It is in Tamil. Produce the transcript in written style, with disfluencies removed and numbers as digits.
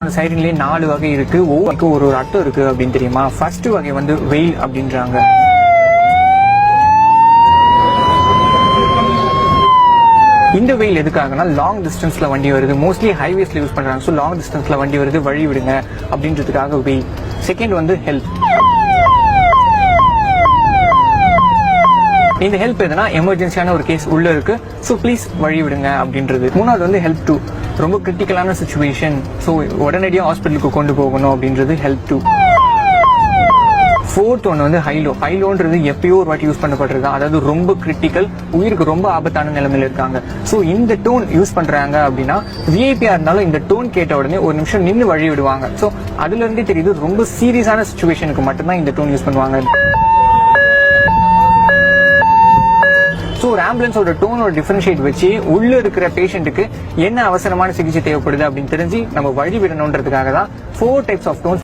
சைரன்லயே 4 வகை இருக்கு. ஒவ்வொருக்கு ஒரு அர்த்தம் இருக்கு அப்படின்னு தெரியுமா? ஃபர்ஸ்ட் வகை வந்து வெயில் அப்படின்றாங்க. இந்த வெயில் எதுக்காகனா லாங் டிஸ்டன்ஸ்ல வண்டி வருது, மோஸ்ட்லி ஹைவேஸ்ல யூஸ் பண்றாங்க. ஸோ லாங் டிஸ்டன்ஸ்ல வண்டி வருது, வழி விடுங்க அப்படின்றதுக்காக வெயில். செகண்ட் வந்து ஹெல்ப். இந்த ஹெல்ப் எதுனா எமர்ஜென்சியான ஒரு கேஸ் உள்ள இருக்கு, ஸோ ப்ளீஸ் வழி விடுங்க அப்படின்றது. மூணாவது வந்து ஹெல்ப் டூ, ரொம்ப கிரிட்டிக்கலான சுச்சுவேஷன், ஸோ உடனடியாக ஹாஸ்பிட்டலுக்கு கொண்டு போகணும் அப்படின்றது ஹெல்ப் டூ. ஃபோர்த் ஒன்று வந்து ஹைலோ. ஹைலோன்றது எப்பயோ ஒரு வாட்டி யூஸ் பண்ணப்படுறது, அதாவது ரொம்ப கிரிட்டிக்கல், உயிருக்கு ரொம்ப ஆபத்தான நிலைமையில இருக்காங்க. ஸோ இந்த டோன் யூஸ் பண்றாங்க அப்படின்னா விஐபியா இருந்தாலும் இந்த டோன் கேட்ட உடனே ஒரு நிமிஷம் நின்று வழி விடுவாங்க. ஸோ அதுல இருந்தே தெரியுது ரொம்ப சீரியஸான சுச்சுவேஷனுக்கு மட்டும்தான் இந்த டோன் யூஸ் பண்ணுவாங்க. ஸோ ஒரு ஆம்புலன்ஸோட டோனோட டிஃபரன்ஷியேட் வச்சு உள்ள இருக்கிற பேஷண்ட்டுக்கு என்ன அவசரமான சிகிச்சை தேவைப்படுது அப்படின்னு தெரிஞ்சு நம்ம வழி விடணுன்றதுக்காக தான் 4 டைப்ஸ் ஆஃப் டோன்ஸ்